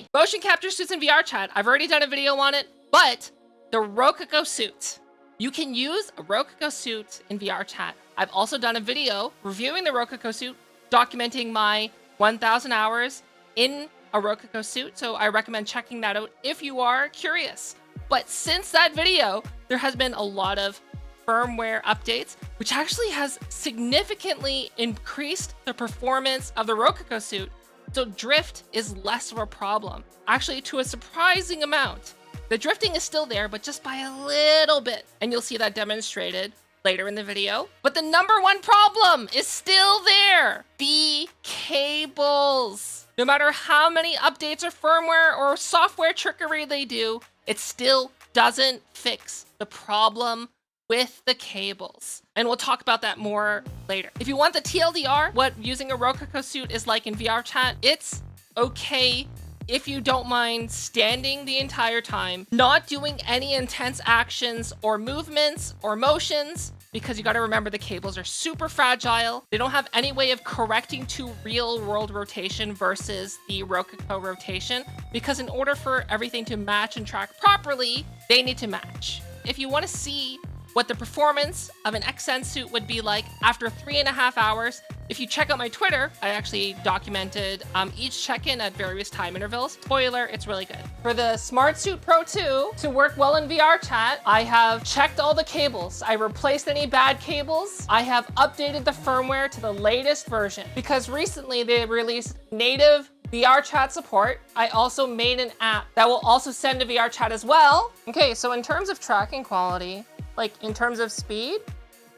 Hey, motion capture suits in VRChat. I've already done a video on it, but the Rokoko suit. You can use a Rokoko suit in VRChat. I've also done a video reviewing the Rokoko suit, documenting my 1,000 hours in a Rokoko suit, so I recommend checking that out if you are curious. But since that video, there has been a lot of firmware updates, which actually has significantly increased the performance of the Rokoko suit. So drift is less of a problem, actually to a surprising amount. The drifting is still there, but just by a little bit. And you'll see that demonstrated later in the video. But the number one problem is still there. The cables. No matter how many updates or firmware or software trickery they do, it still doesn't fix the problem with the cables. And we'll talk about that more later. If you want the TLDR, what using a Rokoko suit is like in VRChat, it's okay if you don't mind standing the entire time, not doing any intense actions or movements or motions, because you gotta remember the cables are super fragile. They don't have any way of correcting to real world rotation versus the Rokoko rotation, because in order for everything to match and track properly, they need to match. If you wanna see what the performance of an XN suit would be like after 3.5 hours. If you check out my Twitter, I actually documented each check-in at various time intervals. Spoiler, it's really good. For the Smart Suit Pro 2 to work well in VRChat, I have checked all the cables. I replaced any bad cables. I have updated the firmware to the latest version because recently they released native VRChat support. I also made an app that will also send to VRChat as well. Okay, so in terms of tracking quality, like in terms of speed,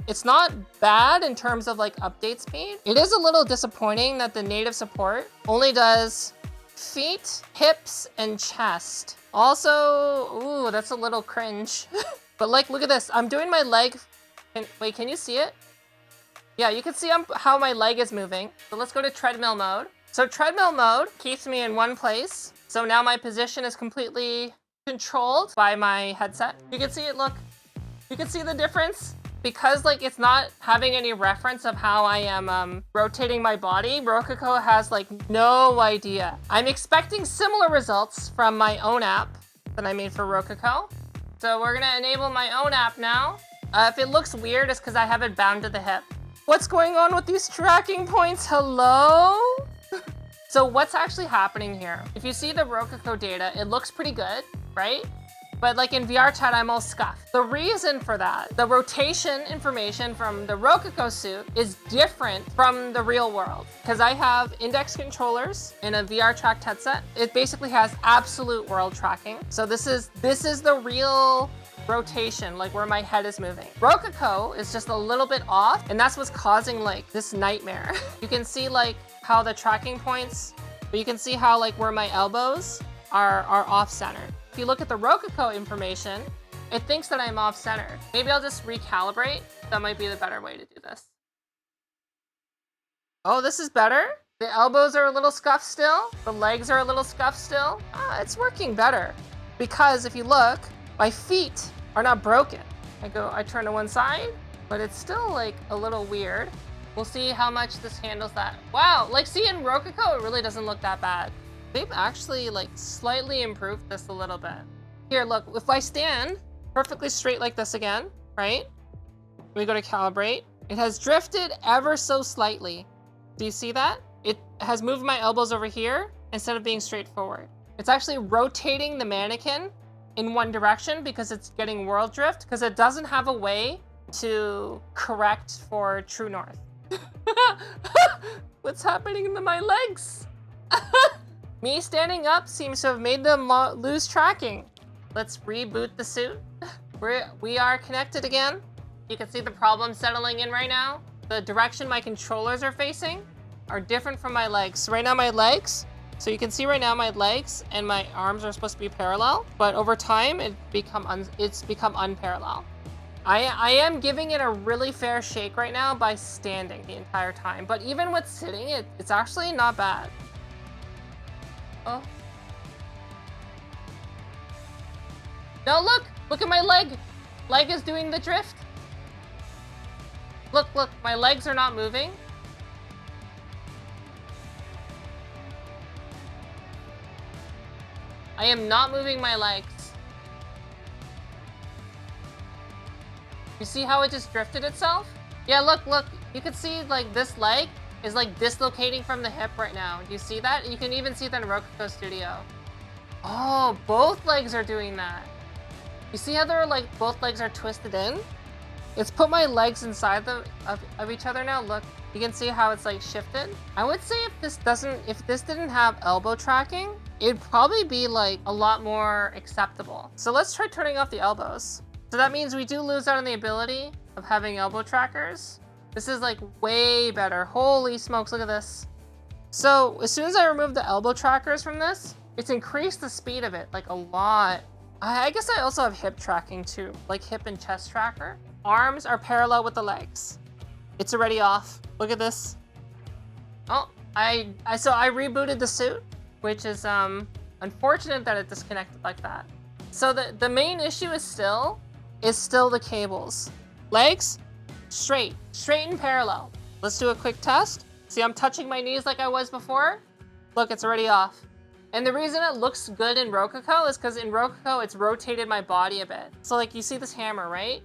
it's not bad in terms of like update speed. It is a little disappointing that the native support only does feet, hips, and chest. Also, ooh, that's a little cringe. But like, look at this. I'm doing my leg. Wait, can you see it? Yeah, you can see how my leg is moving. So let's go to treadmill mode. So treadmill mode keeps me in one place. So now my position is completely controlled by my headset. You can see it, look. You can see the difference because like it's not having any reference of how I am rotating my body. Rokoko has like no idea. I'm expecting similar results from my own app that I made for Rokoko. So we're gonna enable my own app now. If it looks weird, it's because I have it bound to the hip. What's going on with these tracking points? Hello? So what's actually happening here? If you see the Rokoko data, it looks pretty good, right? But like in VRChat, I'm all scuffed. The reason for that, the rotation information from the Rokoko suit is different from the real world. Because I have index controllers in a VRChat headset. It basically has absolute world tracking. So this is the real rotation, like where my head is moving. Rokoko is just a little bit off, and that's what's causing like this nightmare. You can see like how the tracking points, but you can see how like where my elbows are off-center. If you look at the Rokoko information, it thinks that I'm off-center. Maybe I'll just recalibrate. That might be the better way to do this. Oh, this is better. The elbows are a little scuffed still. The legs are a little scuffed still. It's working better. Because if you look, my feet are not broken. I turn to one side, but it's still like a little weird. We'll see how much this handles that. Wow, like see in Rokoko, it really doesn't look that bad. They've actually like slightly improved this a little bit. Here, look, if I stand perfectly straight like this again, right? We go to calibrate. It has drifted ever so slightly. Do you see that? It has moved my elbows over here instead of being straightforward. It's actually rotating the mannequin in one direction because it's getting world drift because it doesn't have a way to correct for true north. What's happening to my legs? Me standing up seems to have made them lose tracking. Let's reboot the suit. We are connected again. You can see the problem settling in right now. The direction my controllers are facing are different from my legs. So right now my legs, so you can see right now my legs and my arms are supposed to be parallel, but over time it's become unparalleled. I am giving it a really fair shake right now by standing the entire time, but even with sitting, it's actually not bad. Oh. No, look at my leg. Leg is doing the drift. Look, my legs are not moving. I am not moving my legs. You see how it just drifted itself? Yeah, look. You can see like this leg is like dislocating from the hip right now. Do you see that? You can even see that in Rokoko Studio. Oh, both legs are doing that. You see how they're like both legs are twisted in? It's put my legs inside of each other now. Look, you can see how it's like shifted. I would say if this didn't have elbow tracking, it'd probably be like a lot more acceptable. So let's try turning off the elbows. So that means we do lose out on the ability of having elbow trackers. This is like way better. Holy smokes, look at this. So as soon as I remove the elbow trackers from this, it's increased the speed of it like a lot. I guess I also have hip tracking too, like hip and chest tracker. Arms are parallel with the legs. It's already off. Look at this. Oh, so I rebooted the suit, which is unfortunate that it disconnected like that. So the main issue is still the cables. Legs, straight and parallel. Let's do a quick test. See, I'm touching my knees like I was before. Look, it's already off. And the reason it looks good in Rokoko is because in Rokoko, it's rotated my body a bit. So like you see this hammer, right?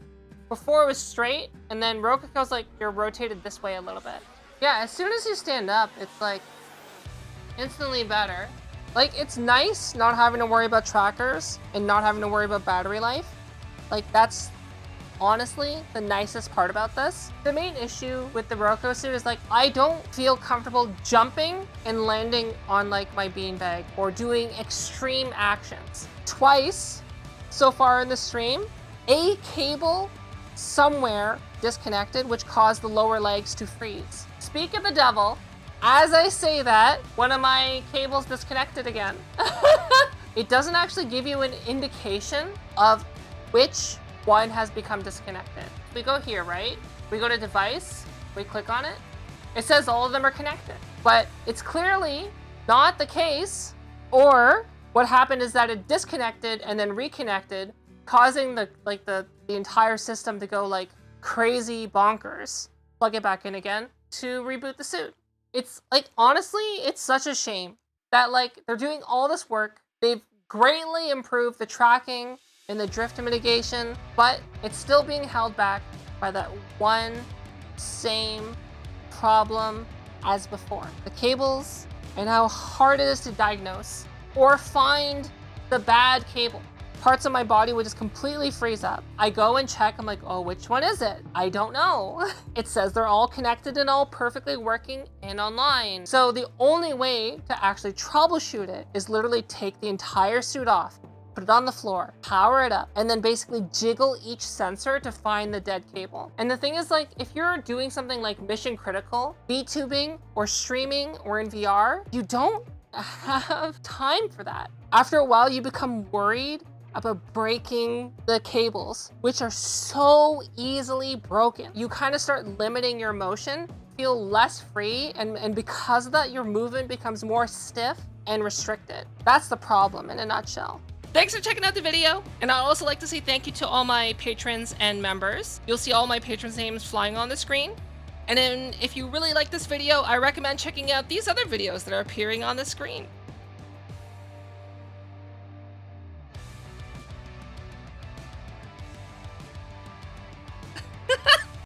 Before it was straight, and then Rokoko's like, you're rotated this way a little bit. Yeah, as soon as you stand up, it's like instantly better. Like, it's nice not having to worry about trackers and not having to worry about battery life. Like, that's honestly the nicest part about this. The main issue with the Rokoko suit is like, I don't feel comfortable jumping and landing on like my beanbag or doing extreme actions. Twice so far in the stream, a cable somewhere disconnected, which caused the lower legs to freeze. Speak of the devil, as I say that, one of my cables disconnected again. It doesn't actually give you an indication of which one has become disconnected. We go here, right? We go to device, we click on it. It says all of them are connected, but it's clearly not the case, or what happened is that it disconnected and then reconnected, causing the entire system to go like crazy bonkers. Plug it back in again to reboot the suit. It's like, honestly, it's such a shame that like they're doing all this work. They've greatly improved the tracking and the drift mitigation, but it's still being held back by that one same problem as before. The cables and how hard it is to diagnose or find the bad cable. Parts of my body would just completely freeze up. I go and check, I'm like, oh, which one is it? I don't know. It says they're all connected and all perfectly working and online. So the only way to actually troubleshoot it is literally take the entire suit off, put it on the floor, power it up, and then basically jiggle each sensor to find the dead cable. And the thing is, like, if you're doing something like mission critical, VTubing or streaming or in VR, you don't have time for that. After a while, you become worried about breaking the cables, which are so easily broken. You kind of start limiting your motion, feel less free, and because of that, your movement becomes more stiff and restricted. That's the problem in a nutshell. Thanks for checking out the video, and I'd also like to say thank you to all my patrons and members. You'll see all my patrons' names flying on the screen. And then if you really like this video, I recommend checking out these other videos that are appearing on the screen.